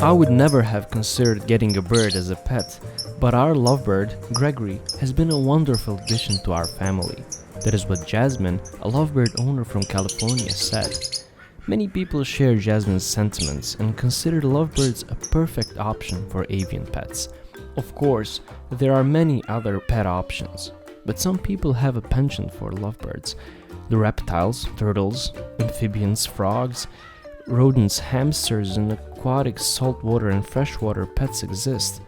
I would never have considered getting a bird as a pet, but our lovebird, Gregory, has been a wonderful addition to our family. That is what Jasmine, a lovebird owner from California, said. Many people share Jasmine's sentiments and consider lovebirds a perfect option for avian pets. Of course, there are many other pet options, but some people have a penchant for lovebirds. The reptiles, turtles, amphibians, frogs, rodents, hamsters, and aquatic saltwater and freshwater pets exist.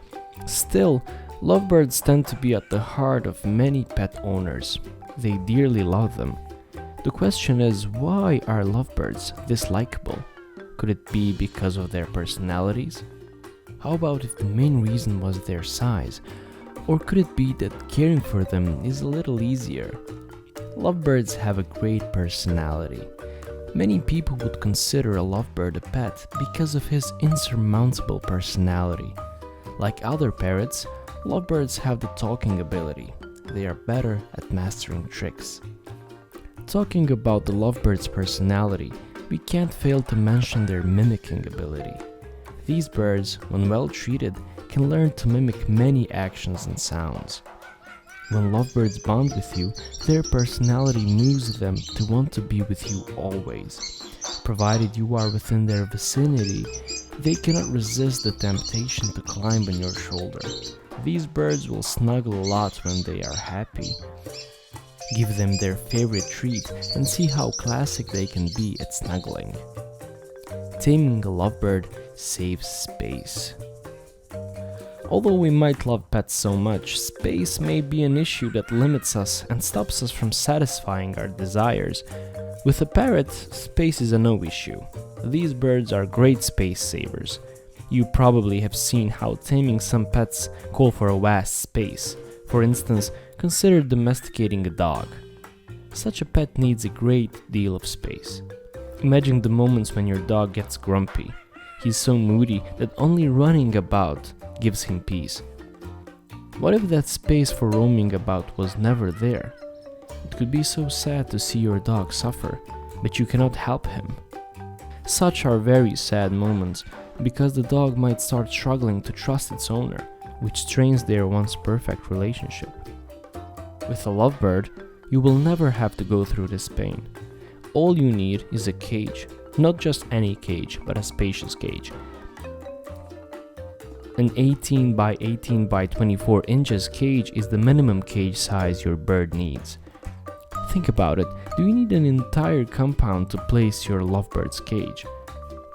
Still, lovebirds tend to be at the heart of many pet owners. They dearly love them. The question is, why are lovebirds this likable? Could it be because of their personalities? How about if the main reason was their size? Or could it be that caring for them is a little easier? Lovebirds have a great personality. Many people would consider a lovebird a pet because of his insurmountable personality. Like other parrots, lovebirds have the talking ability. They are better at mastering tricks. Talking about the lovebird's personality, we can't fail to mention their mimicking ability. These birds, when well treated, can learn to mimic many actions and sounds. When lovebirds bond with you, their personality moves them to want to be with you always. Provided you are within their vicinity, they cannot resist the temptation to climb on your shoulder. These birds will snuggle a lot when they are happy. Give them their favorite treat and see how classic they can be at snuggling. Taming a lovebird saves space. Although we might love pets so much, space may be an issue that limits us and stops us from satisfying our desires. With a parrot, space is a no issue. These birds are great space savers. You probably have seen how taming some pets call for a vast space. For instance, consider domesticating a dog. Such a pet needs a great deal of space. Imagine the moments when your dog gets grumpy. He's so moody that only running about gives him peace. What if that space for roaming about was never there? It could be so sad to see your dog suffer, but you cannot help him. Such are very sad moments because the dog might start struggling to trust its owner, which strains their once perfect relationship. With a lovebird, you will never have to go through this pain. All you need is a cage, not just any cage, but a spacious cage. An 18 by 18 by 24 inches cage is the minimum cage size your bird needs. Think about it, do you need an entire compound to place your lovebird's cage?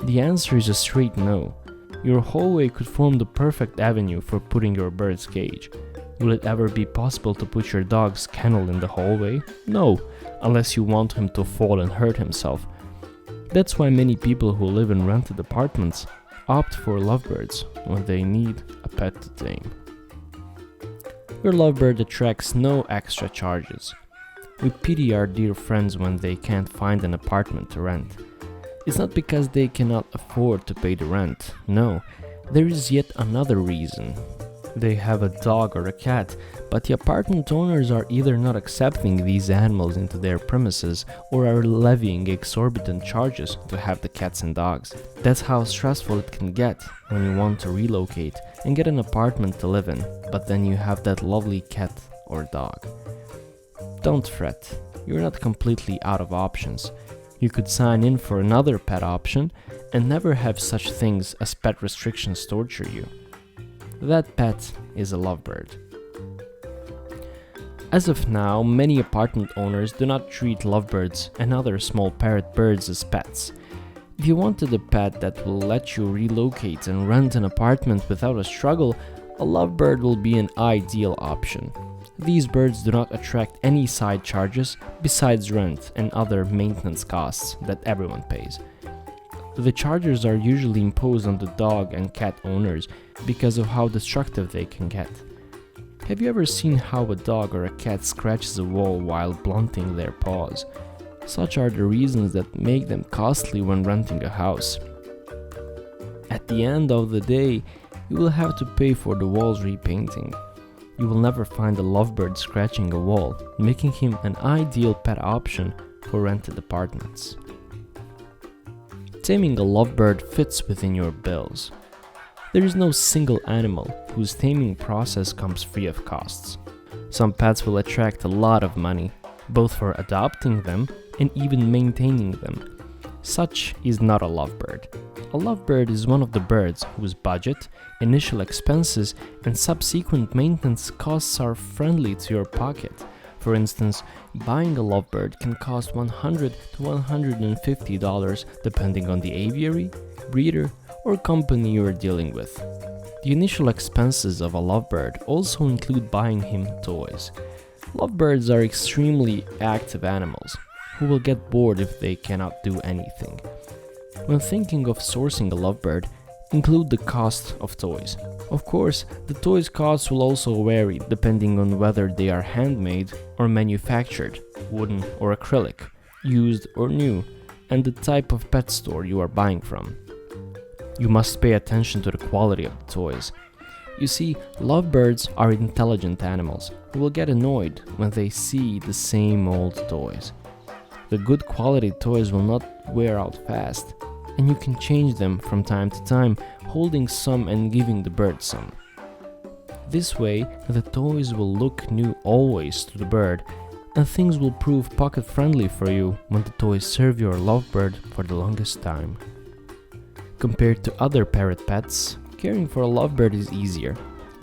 The answer is a straight no. Your hallway could form the perfect avenue for putting your bird's cage. Will it ever be possible to put your dog's kennel in the hallway? No, unless you want him to fall and hurt himself. That's why many people who live in rented apartments opt for lovebirds when they need a pet to tame. Your lovebird attracts no extra charges. We pity our dear friends when they can't find an apartment to rent. It's not because they cannot afford to pay the rent, no, there is yet another reason. They have a dog or a cat, but the apartment owners are either not accepting these animals into their premises or are levying exorbitant charges to have the cats and dogs. That's how stressful it can get when you want to relocate and get an apartment to live in, but then you have that lovely cat or dog. Don't fret, you're not completely out of options. You could sign in for another pet option and never have such things as pet restrictions torture you. That pet is a lovebird. As of now, many apartment owners do not treat lovebirds and other small parrot birds as pets. If you wanted a pet that will let you relocate and rent an apartment without a struggle, a lovebird will be an ideal option. These birds do not attract any side charges besides rent and other maintenance costs that everyone pays. The charges are usually imposed on the dog and cat owners because of how destructive they can get. Have you ever seen how a dog or a cat scratches a wall while blunting their paws? Such are the reasons that make them costly when renting a house. At the end of the day, you will have to pay for the wall's repainting. You will never find a lovebird scratching a wall, making him an ideal pet option for rented apartments. Taming a lovebird fits within your bills. There is no single animal whose taming process comes free of costs. Some pets will attract a lot of money, both for adopting them and even maintaining them. Such is not a lovebird. A lovebird is one of the birds whose budget, initial expenses, and subsequent maintenance costs are friendly to your pocket. For instance, buying a lovebird can cost $100 to $150 depending on the aviary, breeder, or company you are dealing with. The initial expenses of a lovebird also include buying him toys. Lovebirds are extremely active animals who will get bored if they cannot do anything. When thinking of sourcing a lovebird, include the cost of toys. Of course, the toys' costs will also vary depending on whether they are handmade or manufactured, wooden or acrylic, used or new, and the type of pet store you are buying from. You must pay attention to the quality of the toys. You see, lovebirds are intelligent animals who will get annoyed when they see the same old toys. The good quality toys will not wear out fast, and you can change them from time to time, holding some and giving the bird some. This way, the toys will look new always to the bird, and things will prove pocket-friendly for you when the toys serve your lovebird for the longest time. Compared to other parrot pets, caring for a lovebird is easier.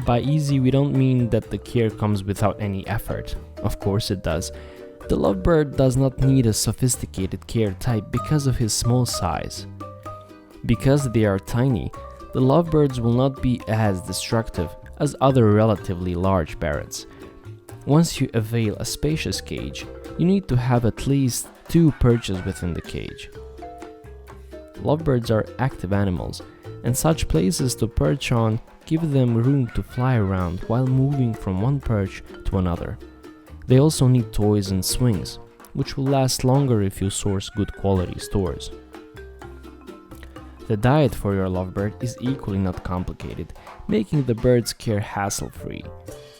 By easy, we don't mean that the care comes without any effort. Of course it does. The lovebird does not need a sophisticated care type because of his small size. Because they are tiny, the lovebirds will not be as destructive as other relatively large parrots. Once you avail a spacious cage, you need to have at least 2 perches within the cage. Lovebirds are active animals, and such places to perch on give them room to fly around while moving from one perch to another. They also need toys and swings, which will last longer if you source good quality stores. The diet for your lovebird is equally not complicated, making the bird's care hassle-free.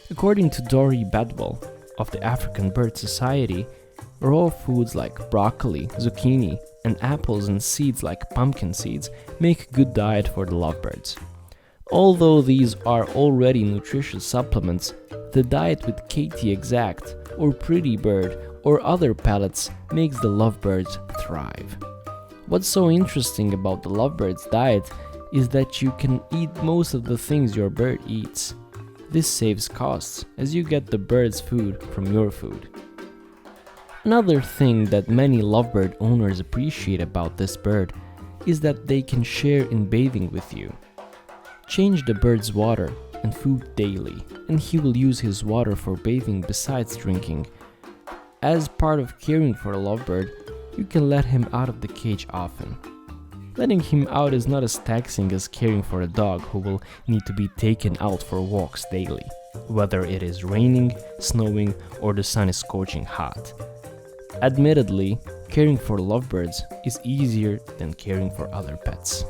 According to Dory Bedwell of the African Bird Society, raw foods like broccoli, zucchini, and apples and seeds like pumpkin seeds make a good diet for the lovebirds. Although these are already nutritious supplements, the diet with KT Exact or Pretty Bird or other pellets makes the lovebirds thrive. What's so interesting about the lovebird's diet is that you can eat most of the things your bird eats. This saves costs as you get the bird's food from your food. Another thing that many lovebird owners appreciate about this bird is that they can share in bathing with you. Change the bird's water and food daily, and he will use his water for bathing besides drinking. As part of caring for a lovebird, you can let him out of the cage often. Letting him out is not as taxing as caring for a dog who will need to be taken out for walks daily, whether it is raining, snowing, or the sun is scorching hot. Admittedly, caring for lovebirds is easier than caring for other pets.